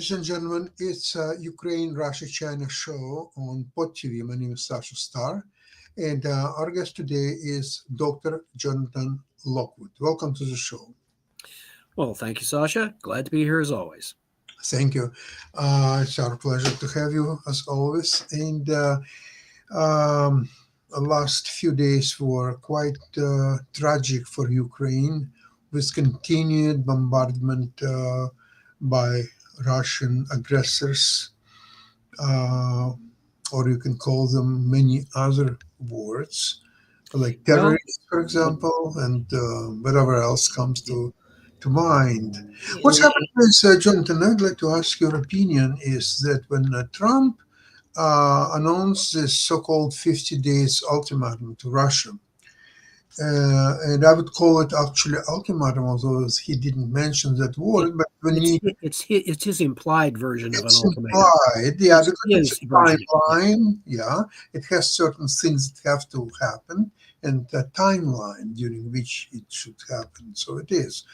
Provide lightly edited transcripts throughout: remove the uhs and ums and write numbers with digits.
Ladies and gentlemen, it's Ukraine Russia China show on Pod TV. My name is Sasha Star, and our guest today is Dr. Jonathan Lockwood. Welcome to the show. Well, thank you, Sasha. Glad to be here as always. Thank you. It's our pleasure to have you as always. And um, the last few days were quite tragic for Ukraine with continued bombardment by Russian aggressors, uh, or you can call them many other words, like Well, terrorists, for example, and whatever else comes to mind. What's eh, happening is, Jonathan, I'd like to ask your opinion, is that when Trump announced this so-called 50 days ultimatum to Russia, and I would call it actually ultimatum, although he didn't mention that it, word, but when it's he it's his implied version of an it's ultimatum. implied, yeah, It's because it's his a version. timeline, yeah. It has certain things that have to happen and a timeline during which it should happen. So it is.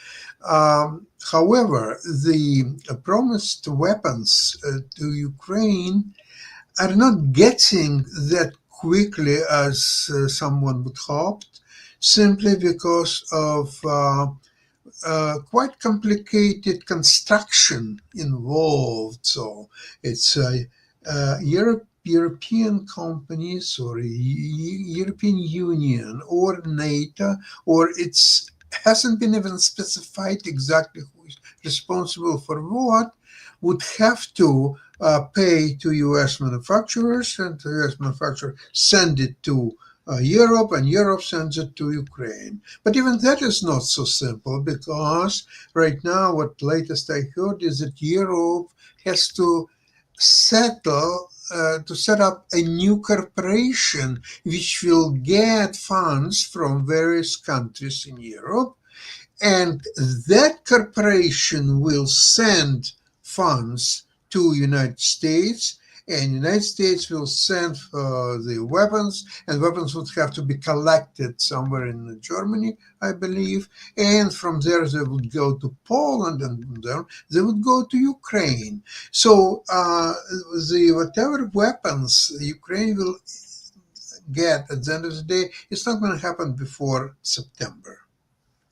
However, the promised weapons to Ukraine are not getting that quickly as someone would hope, simply because of quite complicated construction involved. So it's European companies or European Union or NATO, or it's hasn't been even specified exactly who is responsible for what, would have to pay to U.S. manufacturers, and the U.S. manufacturer send it to Europe, and Europe sends it to Ukraine. But even that is not so simple, because right now, what latest I heard is that Europe has to set up a new corporation which will get funds from various countries in Europe, and that corporation will send funds to United States, and United States will send the weapons, and weapons would have to be collected somewhere in Germany, I believe, and from there they would go to Poland, and from there they would go to Ukraine. So the whatever weapons Ukraine will get at the end of the day, it's not going to happen before September,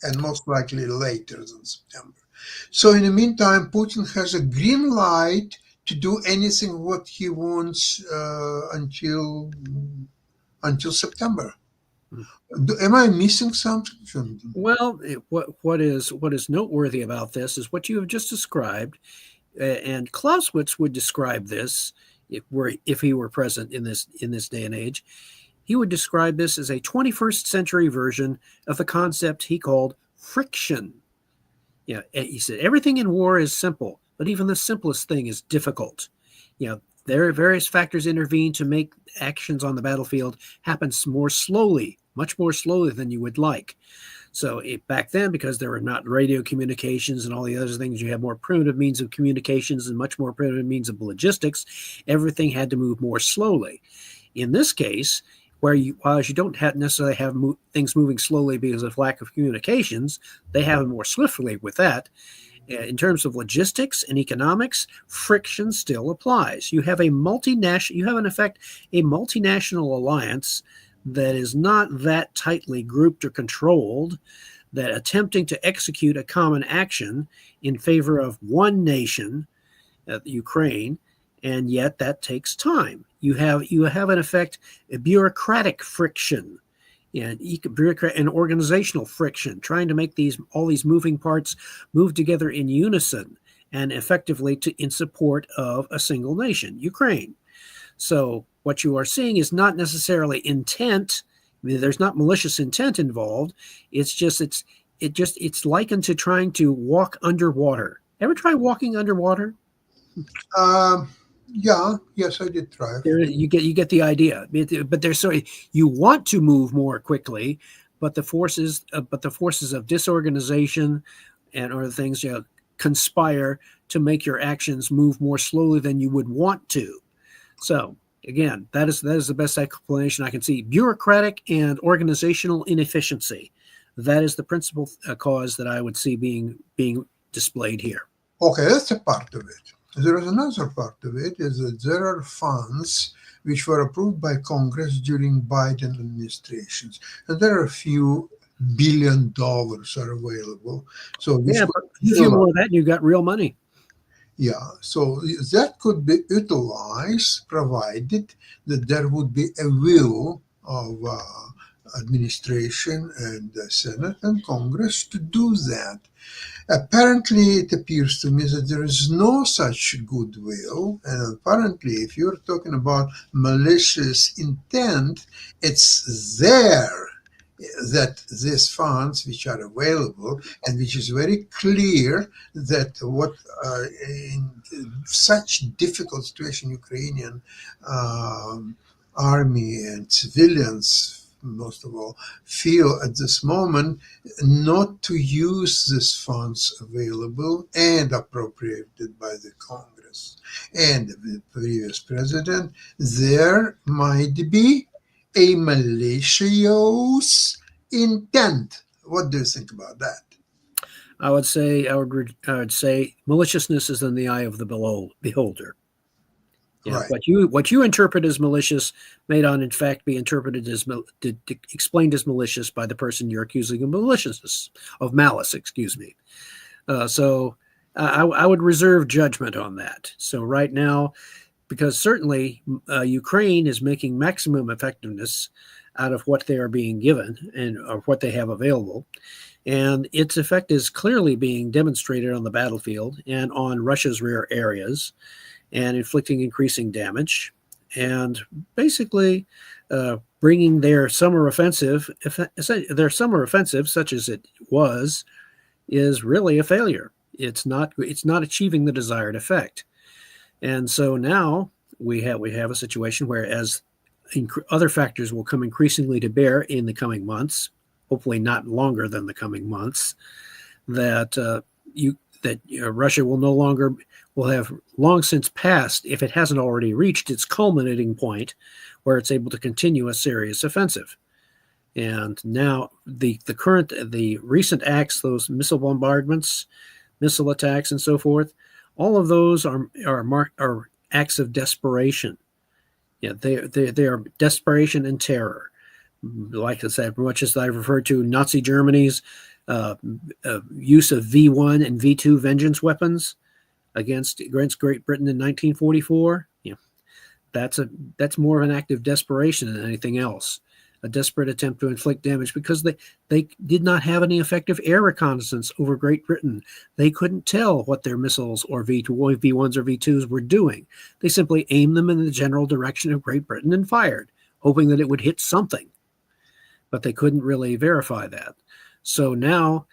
and most likely later than September. So in the meantime, Putin has a green light to do anything what he wants until September. Am I missing something? Well, what is noteworthy about this is what you have just described, and Clausewitz would describe this if he were present in this day and age. He would describe this as a 21st century version of the concept he called friction. He said everything in war is simple, but even the simplest thing is difficult. There are various factors intervene to make actions on the battlefield happen more slowly, much more slowly than you would like. So back then, because there were not radio communications and all the other things, you have more primitive means of communications and much more primitive means of logistics. Everything had to move more slowly. In this case, whereas you don't necessarily have things moving slowly because of lack of communications, they have more swiftly with that. In terms of logistics and economics, friction still applies. You have in effect a multinational alliance that is not that tightly grouped or controlled, that attempting to execute a common action in favor of one nation, Ukraine, and yet that takes time. You have in effect a bureaucratic friction, and organizational friction, trying to make all these moving parts move together in unison and effectively in support of a single nation, Ukraine. So what you are seeing is not necessarily intent. I mean, there's not malicious intent involved. It's likened to trying to walk underwater. Ever try walking underwater? Yes, I did try. You get the idea. But you want to move more quickly, but the forces of disorganization and other things conspire to make your actions move more slowly than you would want to. So again, that is the best explanation I can see. Bureaucratic and organizational inefficiency. That is the principal cause that I would see being displayed here. Okay, that's a part of it. There is another part of it is that there are funds which were approved by Congress during Biden administrations, and there are a few $1 billion are available. So which Yeah, could but be a few more of that, and you got real money. yeah, so that could be utilized provided that there would be a will of administration and the Senate and Congress to do that. Apparently, it appears to me that there is no such goodwill, and apparently, if you're talking about malicious intent, it's there that these funds which are available and which is very clear that what in such difficult situation Ukrainian um, army and civilians most of all feel at this moment not to use these funds available and appropriated by the Congress and the previous president, there might be a malicious intent. What do you think about that? I would say maliciousness is in the eye of the beholder. Yeah, Right. what you interpret as malicious may not, in fact, be interpreted as explained as malicious by the person you're accusing of maliciousness, of malice. Excuse me. So I would reserve judgment on that. So right now, because certainly Ukraine is making maximum effectiveness out of what they are being given and of what they have available. And its effect is clearly being demonstrated on the battlefield and on Russia's rear areas and inflicting increasing damage and basically bringing their summer offensive, such as it was, is really a failure. It's not achieving the desired effect. And so now we have a situation where as other factors will come increasingly to bear in the coming months, hopefully not longer than the coming months, that Russia will have long since passed, if it hasn't already reached its culminating point where it's able to continue a serious offensive. And now the recent acts, those missile bombardments, missile attacks, and so forth, all of those are acts of desperation. Yeah, they are desperation and terror. Like I said, much as I referred to Nazi Germany's use of V1 and V2 vengeance weapons against Great Britain in 1944. Yeah, that's more of an act of desperation than anything else. A desperate attempt to inflict damage because they did not have any effective air reconnaissance over Great Britain. They couldn't tell what their missiles or V1s or V2s were doing. They simply aimed them in the general direction of Great Britain and fired, hoping that it would hit something. But they couldn't really verify that. So now,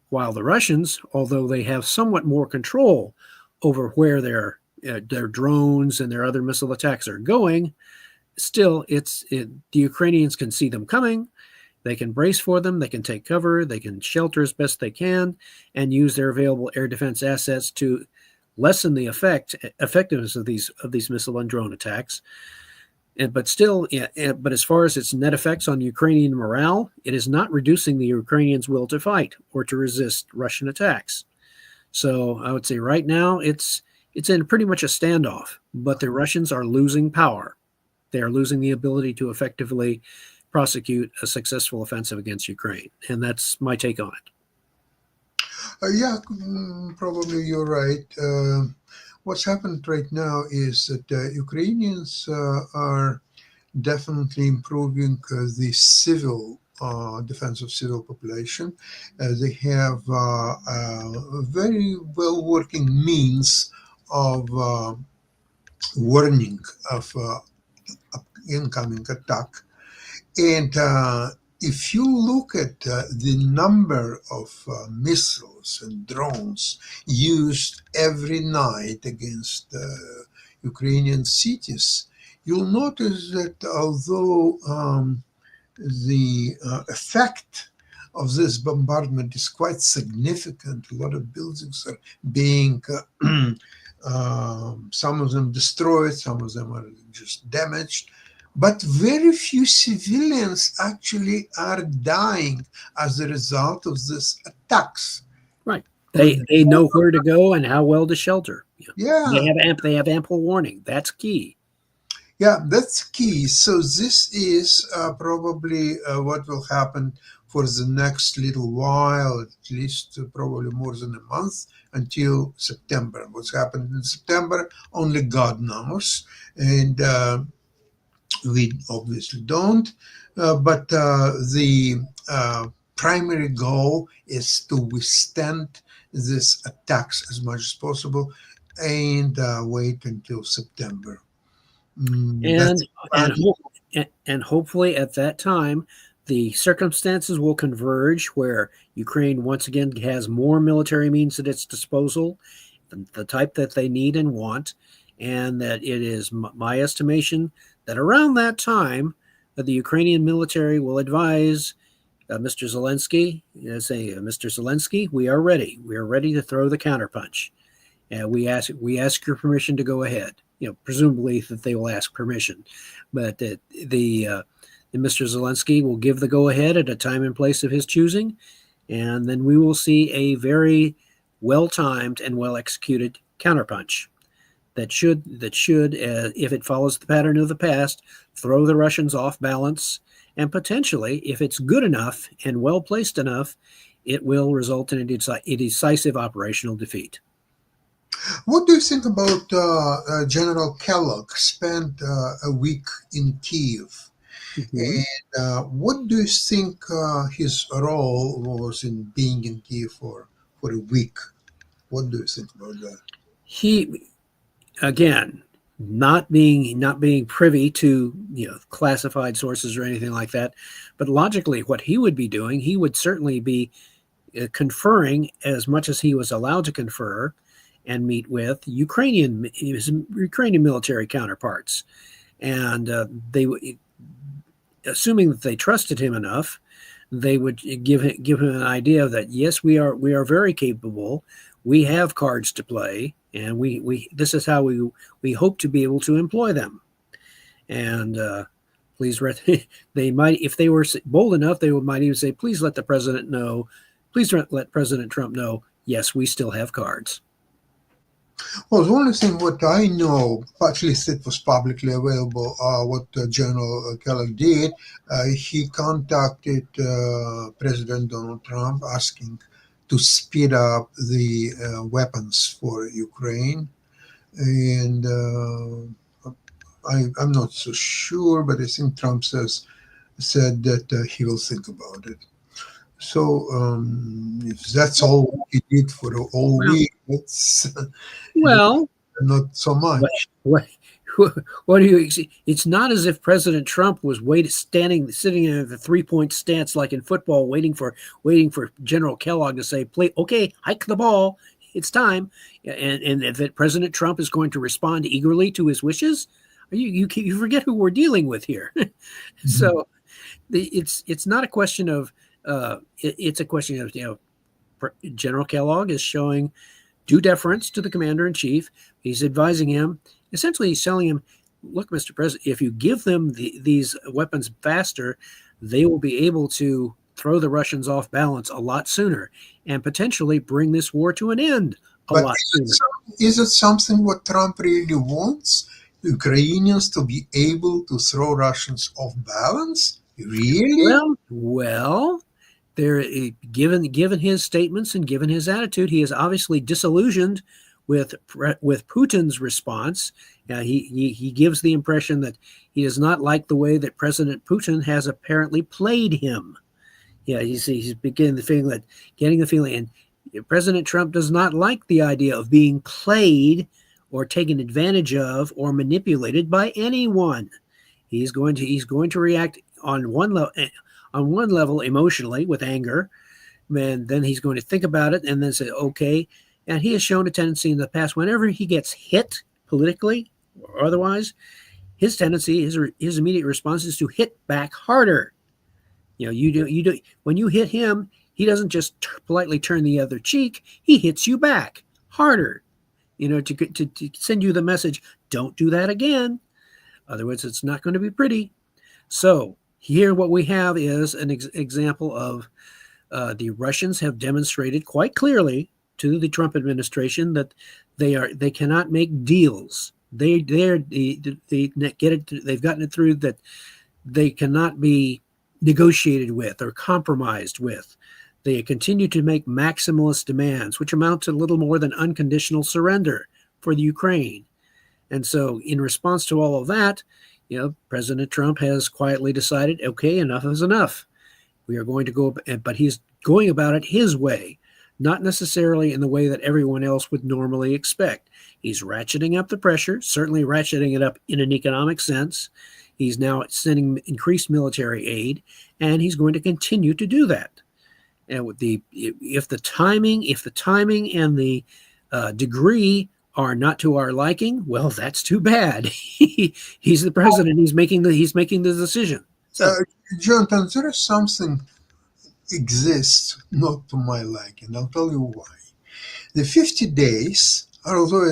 while the Russians, although they have somewhat more control over where their drones and their other missile attacks are going, still, the Ukrainians can see them coming. They can brace for them. They can take cover. They can shelter as best they can and use their available air defense assets to lessen the effectiveness of these missile and drone attacks. But as far as its net effects on Ukrainian morale, it is not reducing the Ukrainians' will to fight or to resist Russian attacks. So I would say right now it's in pretty much a standoff, but the Russians are losing power. They are losing the ability to effectively prosecute a successful offensive against Ukraine. And that's my take on it. Probably you're right. What's happened right now is that Ukrainians are definitely improving the civil defense of civil population. They have a very well working means of warning of incoming attack. And if you look at the number of missiles and drones used every night against Ukrainian cities, you'll notice that although the effect of this bombardment is quite significant, a lot of buildings are being some of them destroyed, some of them are just damaged, but very few civilians actually are dying as a result of these attacks. Right. They know where to go and how well to shelter. Yeah, They have ample warning. That's key. yeah, that's key. So this is probably what will happen for the next little while, at least probably more than a month until September. What's happened in September, only God knows, and we obviously don't. But the primary goal is to withstand these attacks as much as possible and wait until September. That's And the and plan. ho- and hopefully at that time the circumstances will converge where Ukraine once again has more military means at its disposal, the type that they need and want, and that it is my estimation that around that time the Ukrainian military will advise Mr. Zelensky, say, Mr. Zelensky, we are ready. We are ready to throw the counterpunch. And we ask your permission to go ahead. Presumably that they will ask permission, but Mr. Zelensky will give the go ahead at a time and place of his choosing, and then we will see a very well timed and well executed counterpunch that should, if it follows the pattern of the past, throw the Russians off balance, and potentially, if it's good enough and well placed enough, it will result in a decisive operational defeat. What do you think about General Kellogg? Spent a week in Kiev. Mm-hmm. And what do you think his role was in being in Kiev for a week? What do you think about that? He again not being privy to classified sources or anything like that, but logically what he would be doing, he would certainly be conferring as much as he was allowed to confer and meet with his Ukrainian military counterparts, and they, assuming that they trusted him enough, they would give him an idea that yes, we are very capable. We have cards to play, and we this is how we hope to be able to employ them. And please, they might, if they were bold enough, they might even say, please let the president know. Please let President Trump know. Yes, we still have cards. Well, the only thing what I know, at least it was publicly available, what General Kellogg did, he contacted President Donald Trump asking to speed up the weapons for Ukraine. And I'm not so sure, but I think Trump said that he will think about it. So if that's all he did for the whole Well, week, that's well, not so what, much. what, what do you? It's not as if President Trump was sitting in the 3-point stance like in football, waiting for General Kellogg to say, "Play, okay, hike the ball, it's time," and that President Trump is going to respond eagerly to his wishes. You forget who we're dealing with here. So it's not a question of it's a question of General Kellogg is showing due deference to the commander in chief. He's advising him. Essentially, he's telling him, look, Mr. President, if you give them these weapons faster, they will be able to throw the Russians off balance a lot sooner and potentially bring this war to an end a But lot sooner. is it something what Trump really wants? Ukrainians to be able to throw Russians off balance? Really? Well, there, given his statements and given his attitude, he is obviously disillusioned with Putin's response. He gives the impression that he does not like the way that President Putin has apparently played him. Yeah, he's getting the feeling, and President Trump does not like the idea of being played or taken advantage of or manipulated by anyone. He's going to react on one level emotionally with anger, and then he's going to think about it and then say, okay. And he has shown a tendency in the past, whenever he gets hit politically or otherwise, his immediate response is to hit back harder. You do when you hit him, he doesn't just politely turn the other cheek; he hits you back harder. To send you the message, don't do that again. Otherwise, it's not going to be pretty. So here, what we have is an example of the Russians have demonstrated quite clearly to the Trump administration that They cannot make deals. They get it. They've gotten it through that they cannot be negotiated with or compromised with. They continue to make maximalist demands, which amount to little more than unconditional surrender for the Ukraine. And so, in response to all of that, President Trump has quietly decided, okay, enough is enough. We are going to go, but he's going about it his way, not necessarily in the way that everyone else would normally expect. He's ratcheting up the pressure, certainly ratcheting it up in an economic sense. He's now sending increased military aid, and he's going to continue to do that. And if the timing and the degree are not to our liking, well, that's too bad. He's the president. He's making the decision. So, Jonathan, there is something exists not to my liking. I'll tell you why. The 50 days, although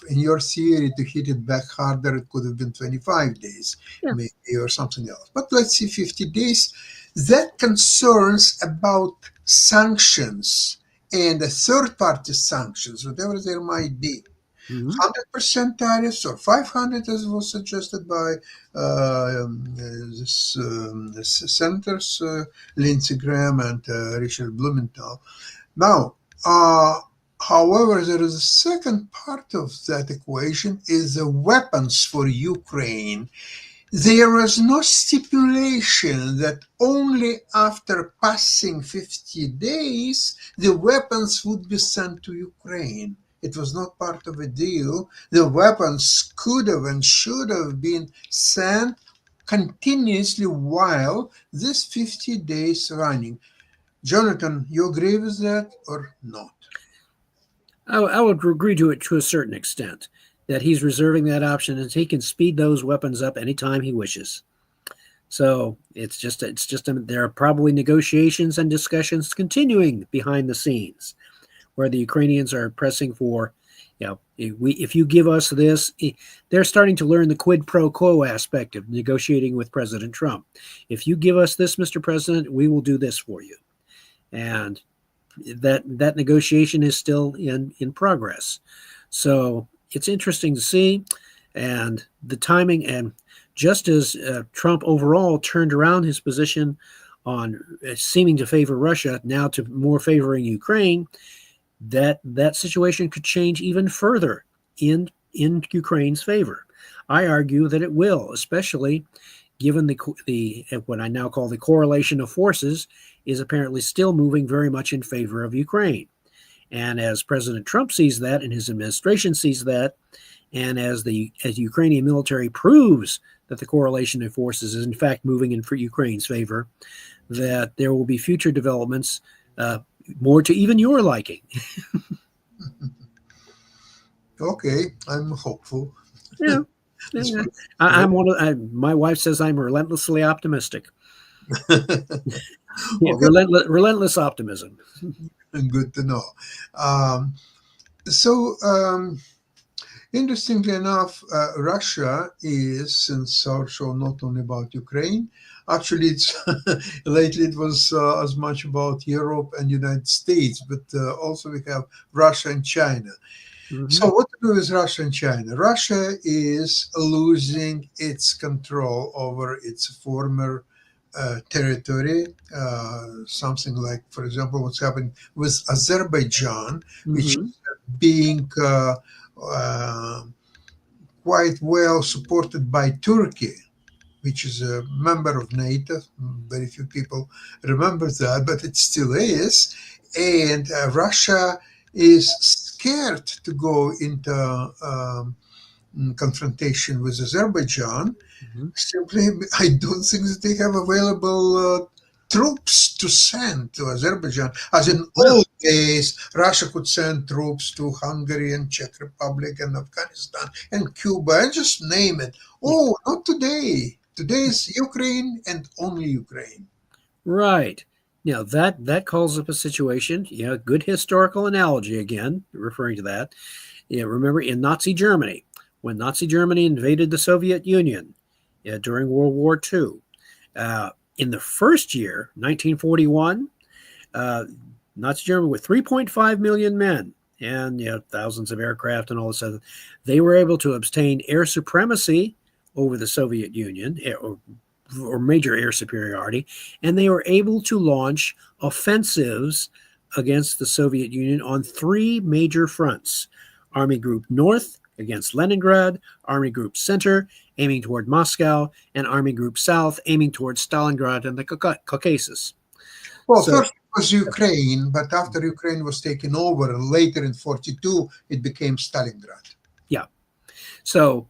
in your theory to hit it back harder, it could have been 25 days, maybe, or something else. But let's see, 50 days. That concerns about sanctions and third-party sanctions, whatever there might be. 100% tariffs or 500, as was suggested by Senators Lindsey Graham and Richard Blumenthal. Now, however, there is a second part of that equation is the weapons for Ukraine. There was no stipulation that only after passing 50 days the weapons would be sent to Ukraine. It was not part of a deal. The weapons could have and should have been sent continuously while this 50 days running. Jonathan, you agree with that or not? I would agree to it to a certain extent, that he's reserving that option and he can speed those weapons up anytime he wishes. So there are probably negotiations and discussions continuing behind the scenes, where the Ukrainians are pressing for, if you give us this, they're starting to learn the quid pro quo aspect of negotiating with President Trump. If you give us this, Mr. President, we will do this for you. And that negotiation is still in progress. So it's interesting to see. And the timing, and just as Trump overall turned around his position on seeming to favor Russia, now to more favoring Ukraine, that situation could change even further in Ukraine's favor. I argue that it will, especially given the what I now call the correlation of forces is apparently still moving very much in favor of Ukraine. And as President Trump sees that, and his administration sees that, and as the Ukrainian military proves that the correlation of forces is in fact moving in for Ukraine's favor, that there will be future developments more to even your liking. Okay, I'm hopeful. Yeah. I'm my wife says I'm relentlessly optimistic. Relentless optimism. Good to know. Interestingly enough, Russia is, since our show not only about Ukraine, actually it's lately it was as much about Europe and United States, but also we have Russia and China. Mm-hmm. So what to do with Russia and China? Russia is losing its control over its former territory, something like, for example, what's happening with Azerbaijan, mm-hmm. which is being quite well supported by Turkey, which is a member of NATO. Very few people remember that, but it still is. And Russia is scared to go into confrontation with Azerbaijan. Mm-hmm. Simply, I don't think that they have available troops to send to Azerbaijan. As in old days, Russia could send troops to Hungary and Czech Republic and Afghanistan and Cuba and just name it. Oh, not today. Today is Ukraine and only Ukraine. Right. Now, that calls up a situation, good historical analogy again, referring to that. Remember in Nazi Germany, when Nazi Germany invaded the Soviet Union during World War II, in the first year, 1941, Nazi Germany with 3.5 million men and thousands of aircraft and all this other. They were able to obtain air supremacy over the Soviet Union, or major air superiority, and they were able to launch offensives against the Soviet Union on three major fronts: Army Group North against Leningrad, Army Group Center aiming toward Moscow, and Army Group South aiming toward Stalingrad and the Caucasus. Well, first it was Ukraine, but after Ukraine was taken over, later in 1942, it became Stalingrad. Yeah. So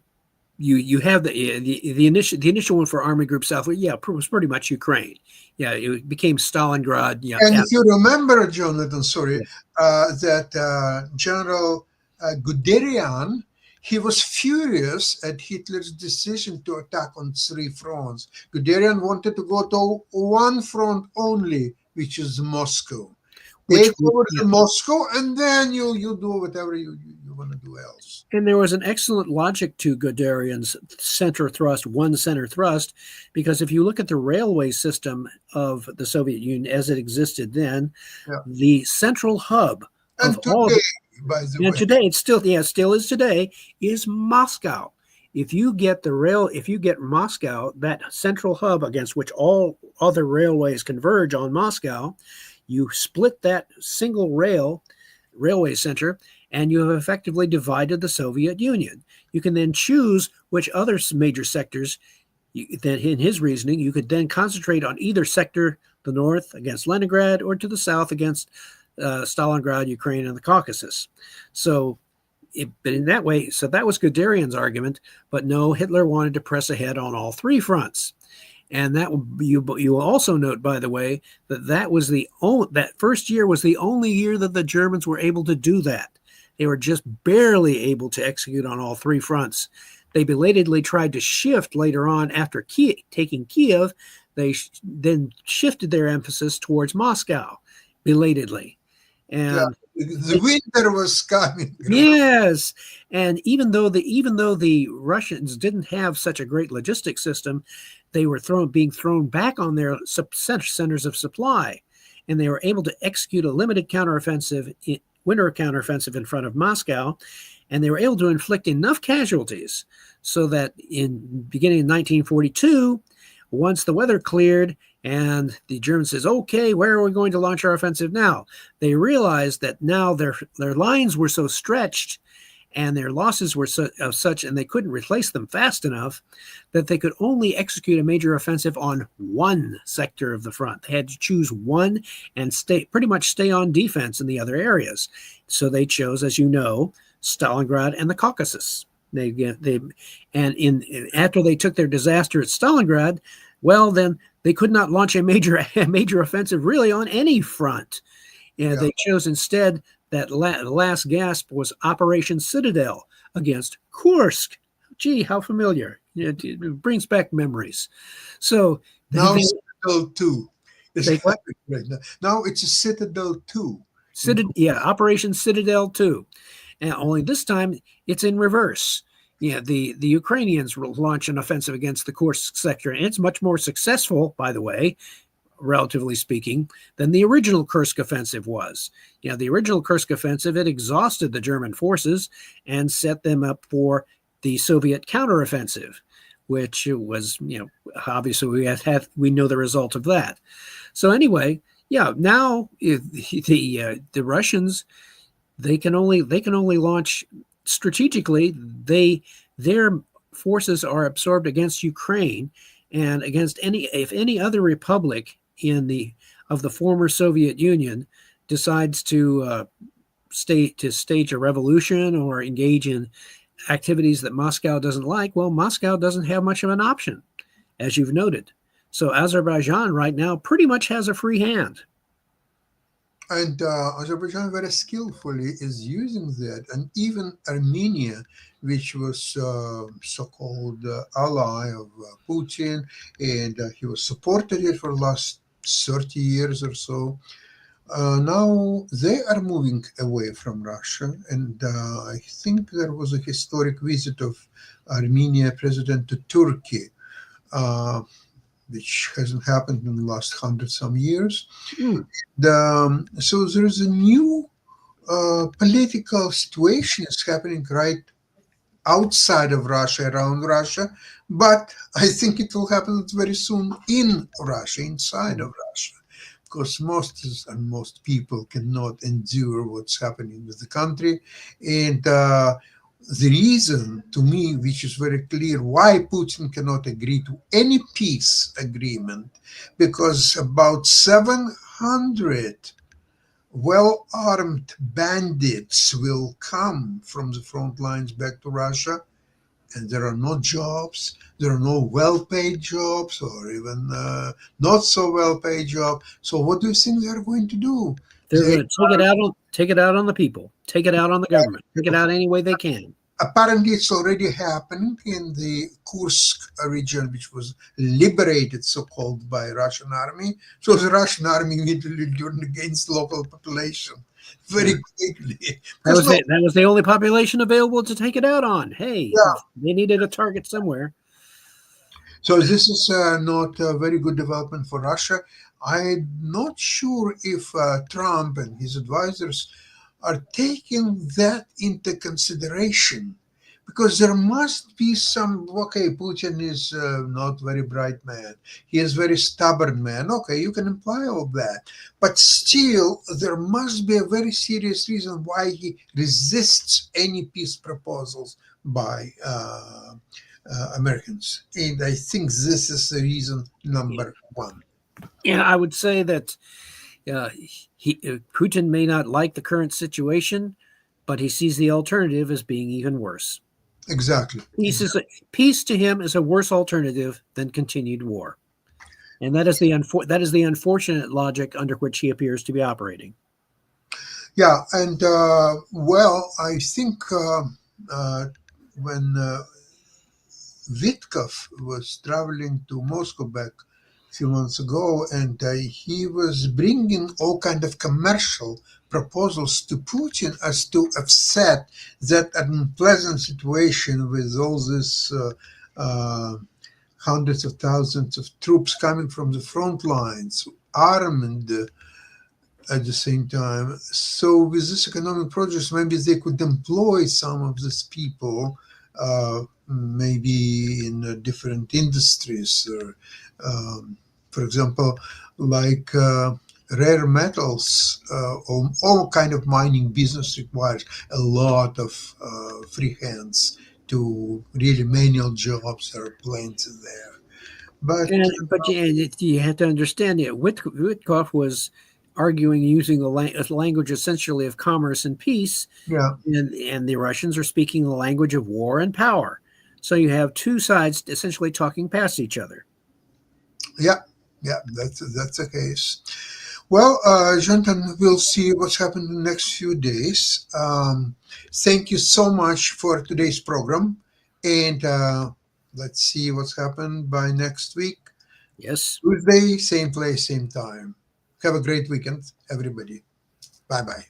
you have the initial one for Army Group South. Was pretty much Ukraine. Yeah, it became Stalingrad. Yeah, and if you remember, Jonathan, that General Guderian, he was furious at Hitler's decision to attack on three fronts. Guderian wanted to go to one front only, which is Moscow. Take over to Moscow, and then you do whatever you want to do else. And there was an excellent logic to Guderian's one center thrust, because if you look at the railway system of the Soviet Union as it existed then, the central hub of all by the way, today it still is today, is Moscow. If you get Moscow, that central hub against which all other railways converge on Moscow, you split that single railway center, and you have effectively divided the Soviet Union. You can then choose which other major sectors, then in his reasoning, you could then concentrate on either sector, the north against Leningrad, or to the south against Stalingrad, Ukraine, and the Caucasus. So, but in that way, so that was Guderian's argument, but no, Hitler wanted to press ahead on all three fronts. And that you will also note, by the way, that first year was the only year that the Germans were able to do that. They were just barely able to execute on all three fronts. They belatedly tried to shift later on after taking Kiev. They then shifted their emphasis towards Moscow, belatedly. And the winter was coming. Yes, and even though the Russians didn't have such a great logistic system, they were being thrown back on their centers of supply, and they were able to execute a limited winter counteroffensive in front of Moscow, and they were able to inflict enough casualties so that beginning in 1942, once the weather cleared and the Germans says, okay, where are we going to launch our offensive now? They realized that now their lines were so stretched and their losses were such, and they couldn't replace them fast enough, that they could only execute a major offensive on one sector of the front. They had to choose one and pretty much stay on defense in the other areas. So they chose, as you know, Stalingrad and the Caucasus. After they took their disaster at Stalingrad, well, then they could not launch a major offensive really on any front. They chose instead that last gasp was Operation Citadel against Kursk. Gee, how familiar. It brings back memories. So now Citadel 2. Now it's a Citadel 2. Operation Citadel 2. And only this time it's in reverse. The Ukrainians launch an offensive against the Kursk sector, and it's much more successful, by the way, relatively speaking, than the original Kursk offensive was. The original Kursk offensive, it exhausted the German forces and set them up for the Soviet counteroffensive, which was, obviously we know the result of that. So anyway, now the Russians, they can only launch strategically. Their forces are absorbed against Ukraine and against any other republic of the former Soviet Union decides to stage a revolution or engage in activities that Moscow doesn't like. Well, Moscow doesn't have much of an option, as you've noted. So Azerbaijan right now pretty much has a free hand. And Azerbaijan very skillfully is using that. And even Armenia, which was so-called ally of Putin, and he was supported it for the last 30 years or so. Now they are moving away from Russia. And I think there was a historic visit of Armenia president to Turkey, which hasn't happened in the last 100-some years. So there is a new political situation is happening right outside of Russia, around Russia, but I think it will happen very soon in Russia, inside of Russia, because most people cannot endure what's happening with the country, and the reason to me, which is very clear, why Putin cannot agree to any peace agreement, because about 700 well-armed bandits will come from the front lines back to Russia, and there are no jobs, there are no well-paid jobs, or even not so well-paid jobs. So what do you think they're going to do? They're They going to take it out on the people, take it out on the government, take it out any way they can. Apparently, it's already happening in the Kursk region, which was liberated, so-called, by Russian army. So the Russian army immediately turned against local population very quickly. That was the only population available to take it out on. Hey, Yeah. they needed a target somewhere. So this is not a very good development for Russia. I'm not sure if Trump and his advisors are taking that into consideration, because there must be some. Okay, Putin is not very bright man. He is very stubborn man. Okay, you can imply all that, but still there must be a very serious reason why he resists any peace proposals by Americans, and I think this is the reason number one. Yeah, I would say that Putin may not like the current situation, but he sees the alternative as being even worse. Exactly. Peace to him is a worse alternative than continued war, and that is the unfortunate logic under which he appears to be operating. Yeah, and well, I think when Vitkov was traveling to Moscow back a few months ago, and he was bringing all kind of commercial proposals to Putin as to offset that unpleasant situation with all this hundreds of thousands of troops coming from the front lines, armed at the same time. So with this economic projects, maybe they could employ some of these people, maybe in different industries, or, for example, like rare metals, all kind of mining business requires a lot of free hands to really manual jobs. There are plenty there. But you have to understand that Witkoff was arguing using the language essentially of commerce and peace, yeah, and the Russians are speaking the language of war and power. So you have two sides essentially talking past each other. Yeah, that's the case. Well, Jonathan, we'll see what's happened in the next few days. Thank you so much for today's program, and let's see what's happened by next week. Yes. Tuesday, same place, same time. Have a great weekend, everybody. Bye-bye.